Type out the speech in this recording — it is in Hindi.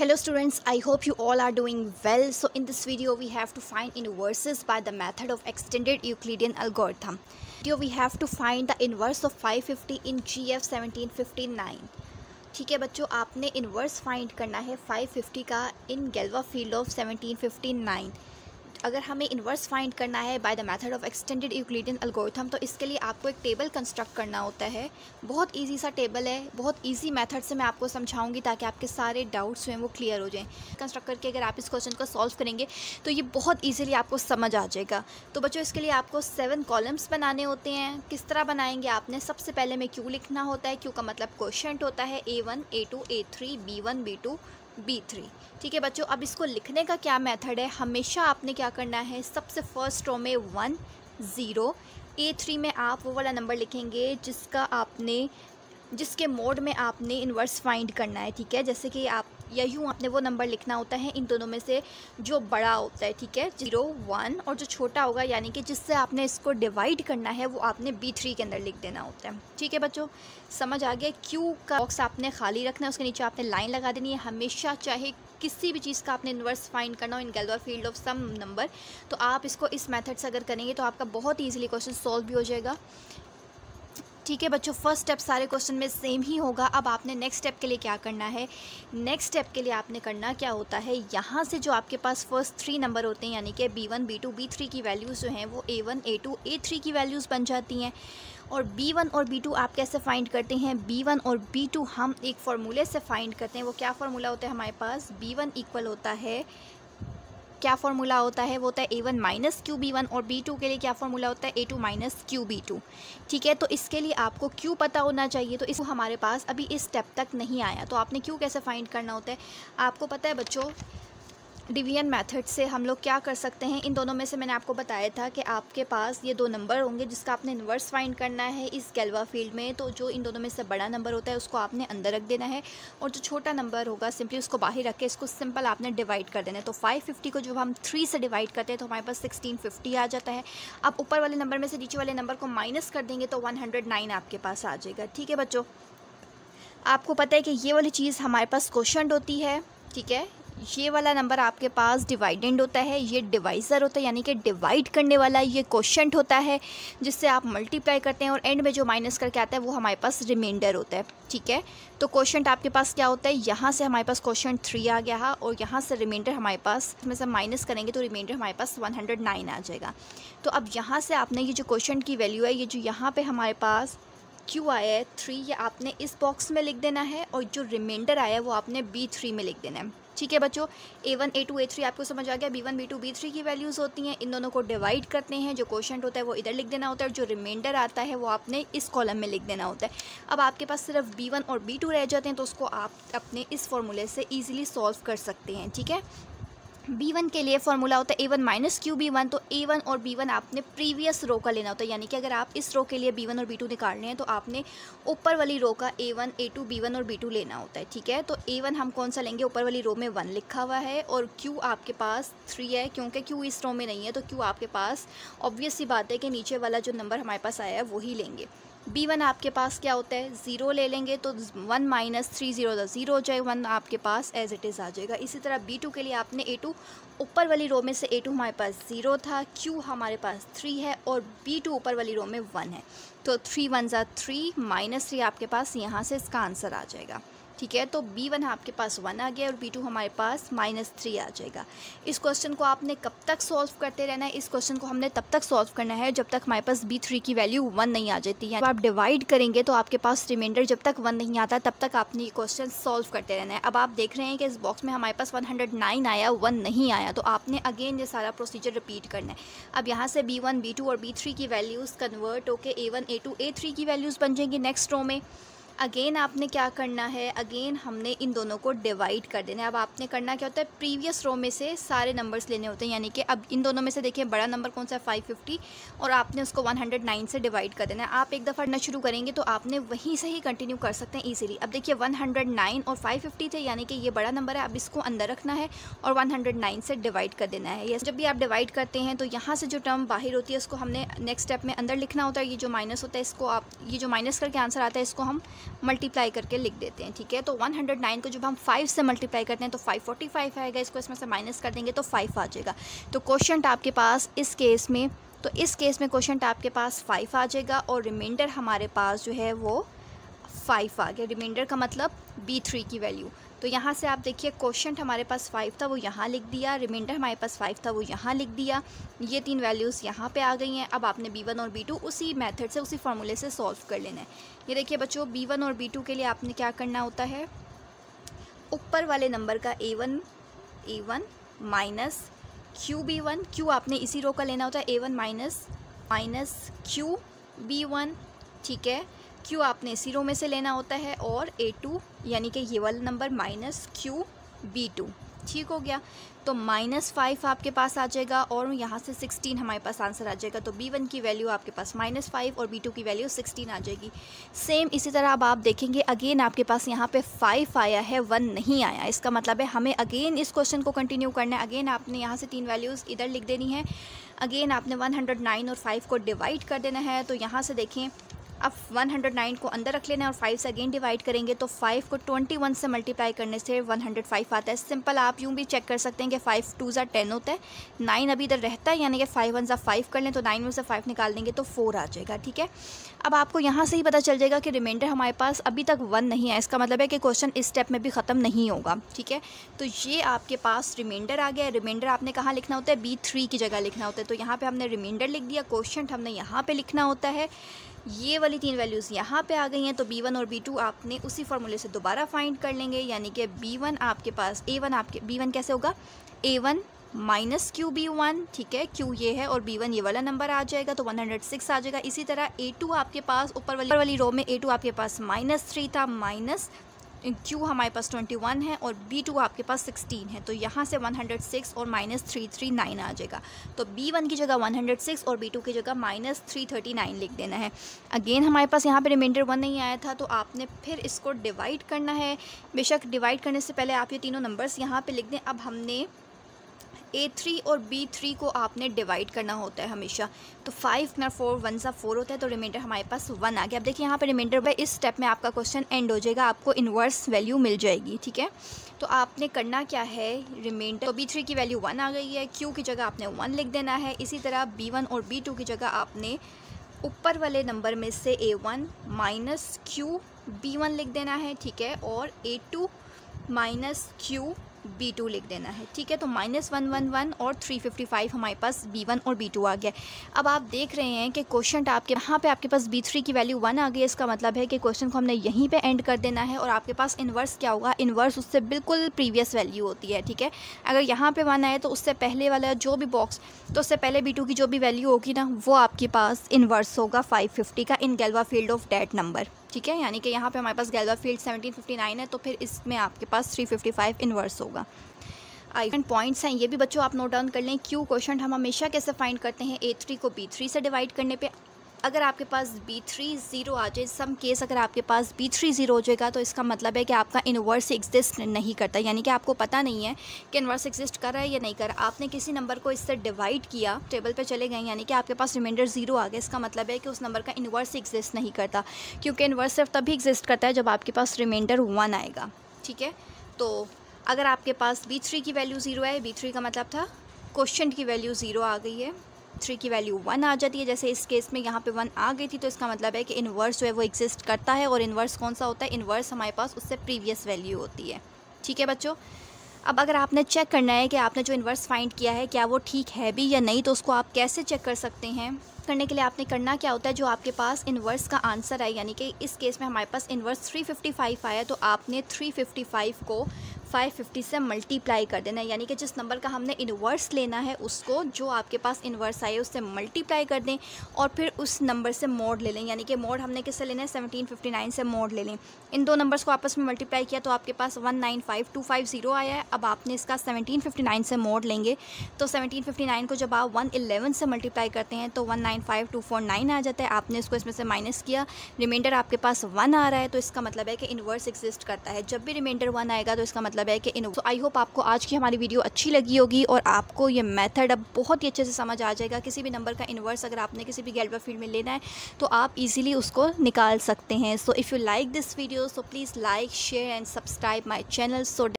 Hello students, I hope you all are doing well. So in this video we have to find inverses by the method of extended Euclidean algorithm. Here we have to find the inverse of 550 in GF 1759. ठीक है बच्चों, आपने इन्वर्स फाइंड करना है 550 का इन गैल्वा फील्ड ऑफ 1759। अगर हमें इन्वर्स फाइंड करना है by the method of extended Euclidean algorithm तो इसके लिए आपको एक टेबल कंस्ट्रक्ट करना होता है। बहुत इजी सा टेबल है, बहुत इजी मेथड से मैं आपको समझाऊंगी ताकि आपके सारे डाउट्स हैं वो क्लियर हो जाएं। कंस्ट्रक्ट करके अगर आप इस क्वेश्चन को सॉल्व करेंगे तो ये बहुत ईजिली आपको समझ आ जाएगा। तो बच्चों इसके लिए आपको 7 कॉलम्स बनाने होते हैं। किस तरह बनाएंगे आपने, सबसे पहले में क्यू लिखना होता है। क्यू का मतलब क्वोशिएंट होता है A1 A2 A3 B1 B2 B3। ठीक है बच्चों, अब इसको लिखने का क्या मेथड है, हमेशा आपने क्या करना है, सबसे फर्स्ट रो में 1 0 A3 में आप वो वाला नंबर लिखेंगे जिसके मोड में आपने इन्वर्स फाइंड करना है। ठीक है, जैसे कि आप या यूँ आपने वो नंबर लिखना होता है इन दोनों में से जो बड़ा होता है। ठीक है, 0 1 और जो छोटा होगा यानी कि जिससे आपने इसको डिवाइड करना है वो आपने B3 के अंदर लिख देना होता है। ठीक है बच्चों, समझ आ गया। क्यू का बॉक्स आपने खाली रखना है, उसके नीचे आपने लाइन लगा देनी है। हमेशा चाहे किसी भी चीज़ का आपने इन्वर्स फाइंड करना हो इन गैल्वा फील्ड ऑफ सम नंबर, तो आप इसको इस मेथड से अगर करेंगे तो आपका बहुत ईजिली क्वेश्चन सॉल्व भी हो जाएगा। ठीक है बच्चों, फर्स्ट स्टेप सारे क्वेश्चन में सेम ही होगा। अब आपने नेक्स्ट स्टेप के लिए क्या करना है, नेक्स्ट स्टेप के लिए आपने करना क्या होता है, यहाँ से जो आपके पास फर्स्ट 3 नंबर होते हैं यानी कि B1 B2 B3 की वैल्यूज़ जो हैं वो A1 A2 A3 की वैल्यूज़ बन जाती हैं। और B1 और B2 आप कैसे फाइंड करते हैं, B1 और B2 हम एक फार्मूले से फाइंड करते हैं। वो क्या फार्मूला होता है हमारे पास, B1 इक्वल होता है, क्या फार्मूला होता है, वो होता है A1 माइनस क्यू B1 और B2 के लिए क्या फार्मूला होता है A2 माइनस क्यू B2। ठीक है, तो इसके लिए आपको क्यू पता होना चाहिए। तो इसको हमारे पास अभी इस स्टेप तक नहीं आया, तो आपने क्यू कैसे फाइंड करना होता है आपको पता है बच्चों। डिवीजन मेथड से हम लोग क्या कर सकते हैं, इन दोनों में से मैंने आपको बताया था कि आपके पास ये 2 नंबर होंगे जिसका आपने इन्वर्स फाइंड करना है इस गैल्वा फील्ड में। तो जो इन दोनों में से बड़ा नंबर होता है उसको आपने अंदर रख देना है और जो छोटा नंबर होगा सिंपली उसको बाहर रख के इसको सिंपल आपने डिवाइड कर देना है। तो 550 को जब हम 3 से डिवाइड करते हैं तो हमारे पास 1650 आ जाता है। अब ऊपर वाले नंबर में से नीचे वाले नंबर को माइनस कर देंगे तो 109 आपके पास आ जाएगा। ठीक है बच्चों, आपको पता है कि ये वाली चीज़ हमारे पास क्वोशिएंट होती है। ठीक है, ये वाला नंबर आपके पास डिवाइडेंड होता है, ये डिवाइज़र होता है यानी कि डिवाइड करने वाला, ये क्वोशिएंट होता है जिससे आप मल्टीप्लाई करते हैं और एंड में जो माइनस करके आता है वो हमारे पास रिमाइंडर होता है। ठीक है, तो क्वोशिएंट आपके पास क्या होता है, यहाँ से हमारे पास क्वोशिएंट 3 आ गया और यहाँ से रिमाइंडर हमारे पास, इसमें से माइनस करेंगे तो रिमाइंडर हमारे पास 109 आ जाएगा। तो अब यहाँ से आपने ये जो क्वोशिएंट की वैल्यू है, ये जो यहाँ पर हमारे पास क्यू आया है 3, ये आपने इस बॉक्स में लिख देना है और जो रिमाइंडर आया है वो आपने B3 में लिख देना है। ठीक है बच्चों, A1 A2 A3 आपको समझ आ गया। B1 B2 B3 की वैल्यूज़ होती हैं, इन दोनों को डिवाइड करते हैं, जो क्वोशिएंट होता है वो इधर लिख देना होता है और जो रिमाइंडर आता है वो आपने इस कॉलम में लिख देना होता है। अब आपके पास सिर्फ B1 और B2 रह जाते हैं तो उसको आप अपने इस फॉर्मूले से ईजिली सॉल्व कर सकते हैं। ठीक है, B1 के लिए फार्मूला होता है A1 माइनस क्यू B1। तो A1 और B1 आपने प्रीवियस रो का लेना होता है, यानी कि अगर आप इस रो के लिए B1 और B2 निकालने हैं तो आपने ऊपर वाली रो का A1 A2 B1 और B2 लेना होता है। ठीक है, तो A1 हम कौन सा लेंगे, ऊपर वाली रो में 1 लिखा हुआ है और Q आपके पास 3 है, क्योंकि Q इस रो में नहीं है तो Q आपके पास ऑब्वियस सी बात है कि नीचे वाला जो नंबर हमारे पास आया है वही लेंगे। B1 आपके पास क्या होता है, 0 ले लेंगे तो 1 माइनस 3 0 हो जाएगा, 1 आपके पास एज इट इज़ आ जाएगा। इसी तरह B2 के लिए आपने A2, ऊपर वाली रो में से A2 हमारे पास 0 था, Q हमारे पास 3 है और B2 ऊपर वाली रो में 1 है, तो 3 1 ज़ा 3 माइनस 3 आपके पास यहाँ से इसका आंसर आ जाएगा। ठीक है, तो B1 आपके पास 1 आ गया और B2 हमारे पास -3 आ जाएगा। इस क्वेश्चन को आपने कब तक सॉल्व करते रहना है, इस क्वेश्चन को हमने तब तक सॉल्व करना है जब तक हमारे पास B3 की वैल्यू 1 नहीं आ जाती है। जब आप डिवाइड करेंगे तो आपके पास रिमाइंडर जब तक 1 नहीं आता तब तक आपने ये क्वेश्चन सॉल्व करते रहना है। अब आप देख रहे हैं कि इस बॉक्स में हमारे पास 109 आया, 1 नहीं आया, तो आपने अगेन ये सारा प्रोसीजर रिपीट करना है। अब यहाँ से B1 B2 और B3 की वैल्यूज़ कन्वर्ट होकर A1 A2 A3 की वैल्यूज़ बन जाएंगी नेक्स्ट रो में। अगेन आपने क्या करना है, अगेन हमने इन दोनों को डिवाइड कर देना है। अब आपने करना क्या होता है, प्रीवियस रो में से सारे नंबर्स लेने होते हैं, यानी कि अब इन दोनों में से देखिए बड़ा नंबर कौन सा है 550 और आपने उसको 109 से डिवाइड कर देना है। आप एक दफ़ा करना शुरू करेंगे तो आपने वहीं से ही कंटिन्यू कर सकते हैं ईजिली। अब देखिए 109 और 550 थे, यानी कि ये बड़ा नंबर है, अब इसको अंदर रखना है और 109 से डिवाइड कर देना है। ये जब भी आप डिवाइड करते हैं तो यहाँ से जो टर्म बाहर होती है उसको हमने नेक्स्ट स्टेप में अंदर लिखना होता है। ये जो माइनस होता है इसको आप, ये जो माइनस करके आंसर आता है इसको हम मल्टीप्लाई करके लिख देते हैं, ठीक है। तो 109 को जब हम 5 से मल्टीप्लाई करते हैं तो 545 आएगा, इसको इसमें से माइनस कर देंगे तो 5 आ जाएगा। तो क्वोशंट आपके पास इस केस में क्वोशंट आपके पास 5 आ जाएगा और रिमाइंडर हमारे पास जो है वो 5 आ गया। रिमाइंडर का मतलब B3 की वैल्यू। तो यहाँ से आप देखिए क्वोशंट हमारे पास 5 था वो यहाँ लिख दिया, रिमाइंडर हमारे पास 5 था वो यहाँ लिख दिया, ये 3 वैल्यूज़ यहाँ पे आ गई हैं। अब आपने B1 और B2 उसी मेथड से, उसी फार्मूले से सॉल्व कर लेना है। ये देखिए बच्चों, B1 और B2 के लिए आपने क्या करना होता है, ऊपर वाले नंबर का A1 माइनस QB1, Q आपने इसी रो का लेना होता है, A1 माइनस QB1, ठीक है। Q आपने इसी रो में से लेना होता है और A2 यानी कि ये वाला नंबर माइनस QB2, ठीक हो गया। तो -5 आपके पास आ जाएगा और यहाँ से 16 हमारे पास आंसर आ जाएगा। तो B1 की वैल्यू आपके पास -5 और B2 की वैल्यू 16 आ जाएगी। सेम इसी तरह अब आप देखेंगे अगेन आपके पास यहाँ पे 5 आया है, 1 नहीं आया। इसका मतलब है हमें अगेन इस क्वेश्चन को कंटिन्यू करना है। अगेन आपने यहाँ से 3 वैल्यूज़ इधर लिख देनी है। अगेन आपने 109 और 5 को डिवाइड कर देना है। तो यहाँ से देखें, अब 109 को अंदर रख लेना है और 5 से अगेन डिवाइड करेंगे तो 5 को 21 से मल्टीप्लाई करने से 105 आता है। सिंपल आप यूँ भी चेक कर सकते हैं कि 5 2 ज़ा 10 होता है, 9 अभी इधर रहता है, यानी कि 5 1 ज़ा 5 कर लें तो 9 में से 5 निकाल देंगे तो 4 आ जाएगा, ठीक है। अब आपको यहाँ से ही पता चल जाएगा कि रिमाइंडर हमारे पास अभी तक 1 नहीं है। इसका मतलब है कि क्वेश्चन इस स्टेप में भी ख़त्म नहीं होगा, ठीक है। तो ये आपके पास रिमाइंडर आ गया। रिमाइंडर आपने कहाँ लिखना होता है, B3 की जगह लिखना होता है। तो यहाँ पर हमने रिमाइंडर लिख दिया, क्वोशंट हमने यहाँ पर लिखना होता है। ये वाली 3 वैल्यूज़ यहाँ पे आ गई हैं। तो B1 और B2 आपने उसी फार्मूले से दोबारा फाइंड कर लेंगे, यानी कि B1 आपके पास B1 कैसे होगा, A1 माइनस QB1, ठीक है। Q ये है और B1 ये वाला नंबर आ जाएगा तो 106 आ जाएगा। इसी तरह A2 आपके पास ऊपर वाली रो में A2 आपके पास -3 था, माइनस Q हमारे पास 21 है और B2 आपके पास 16 है। तो यहाँ से 106 और -339 आ जाएगा। तो B1 की जगह 106 और B2 की जगह -339 लिख देना है। अगेन हमारे पास यहाँ पे रिमाइंडर 1 नहीं आया था तो आपने फिर इसको डिवाइड करना है। बेशक डिवाइड करने से पहले आप ये तीनों नंबर्स यहाँ पे लिख दें। अब हमने A3 और B3 को आपने डिवाइड करना होता है हमेशा। तो 5 में 4 1 सा 4 होता है तो रिमाइंडर हमारे पास 1 आ गया। अब देखिए यहाँ पे रिमाइंडर बाय इस स्टेप में आपका क्वेश्चन एंड हो जाएगा, आपको इन्वर्स वैल्यू मिल जाएगी, ठीक है। तो आपने करना क्या है, रिमाइंडर तो B3 की वैल्यू 1 आ गई है, Q की जगह आपने 1 लिख देना है। इसी तरह B1 और B2 की जगह आपने ऊपर वाले नंबर में से A1 माइनस QB1 लिख देना है, ठीक है। और A2 माइनस QB2 लिख देना है, ठीक है। तो -111 और 355 हमारे पास B1 और B2 आ गया। अब आप देख रहे हैं कि क्वोशंट आपके यहाँ पे आपके पास B3 की वैल्यू 1 आ गई। इसका मतलब है कि क्वेश्चन को हमने यहीं पे एंड कर देना है और आपके पास इन्वर्स क्या होगा, इन्वर्स उससे बिल्कुल प्रीवियस वैल्यू होती है, ठीक है। अगर यहाँ पे 1 आए तो उससे पहले वाला जो भी बॉक्स, तो उससे पहले B2 की जो भी वैल्यू होगी ना वो आपके पास इन्वर्स होगा 550 का इन गैल्वा फील्ड ऑफ डैट नंबर, ठीक है। यानी कि यहाँ पे हमारे पास गैल्वा फील्ड 1759 है तो फिर इसमें आपके पास 355 इन्वर्स होगा। पॉइंट्स हैं ये भी बच्चों आप नोट डाउन कर लें। Q क्वोशंट हम हमेशा कैसे फाइंड करते हैं, A3 को B3 से डिवाइड करने पे। अगर आपके पास B3 0 आ जाए, सम केस अगर आपके पास B3 0 हो जाएगा तो इसका मतलब है कि आपका इन्वर्स एग्जिस्ट नहीं करता, यानी कि आपको पता नहीं है कि इन्वर्स एग्जिस्ट कर रहा है या नहीं कर रहा। आपने किसी नंबर को इससे डिवाइड किया, टेबल पे चले गए, यानी कि आपके पास रिमाइंडर 0 आ गया। इसका मतलब है कि उस नंबर का इन्वर्स एग्जिस्ट नहीं करता, क्योंकि इन्वर्स सिर्फ तभी एग्जिस्ट करता है जब आपके पास रिमाइंडर 1 आएगा, ठीक है। तो अगर आपके पास B3 की वैल्यू 0 है, B3 का मतलब था क्वोशंट की वैल्यू 0 आ गई है, 3 की वैल्यू 1 आ जाती है। जैसे इस केस में यहाँ पे 1 आ गई थी तो इसका मतलब है कि इन्वर्स जो है वो एग्जिस्ट करता है। और इन्वर्स कौन सा होता है, इन्वर्स हमारे पास उससे प्रीवियस वैल्यू होती है, ठीक है बच्चों। अब अगर आपने चेक करना है कि आपने जो इन्वर्स फाइंड किया है क्या वो ठीक है भी या नहीं, तो उसको आप कैसे चेक कर सकते हैं। करने के लिए आपने करना क्या होता है, जो आपके पास इन्वर्स का आंसर है, यानी कि इस केस में हमारे पास इन्वर्स 355 आया तो आपने 355 को 550 से मल्टीप्लाई कर देना है। यानी कि जिस नंबर का हमने इन्वर्स लेना है उसको जो आपके पास इन्वर्स आए उससे मल्टीप्लाई कर दें और फिर उस नंबर से मोड ले लें। यानी कि मोड हमने किससे लेना है, 1759 से मोड ले लें। इन दो नंबर्स को आपस में मल्टीप्लाई किया तो आपके पास 195250 आया है। अब आपने इसका 1759 से मोड लेंगे तो 1759 को जब आप 111 से मल्टीप्लाई करते हैं तो 195249 आ जाता है। आपने इसको इसमें से माइनस किया, रिमाइंडर आपके पास 1 आ रहा है तो इसका मतलब है कि इन्वर्स एग्जिस्ट करता है। जब भी रिमाइंडर 1 आएगा तो इसका मतलब मतलब है कि तो आई होप आपको आज की हमारी वीडियो अच्छी लगी होगी और आपको ये मेथड अब बहुत ही अच्छे से समझ आ जाएगा। किसी भी नंबर का इन्वर्स अगर आपने किसी भी अलजेब्रा फील्ड में लेना है तो आप इजीली उसको निकाल सकते हैं। So if you like this video so please like, share and subscribe my channel. So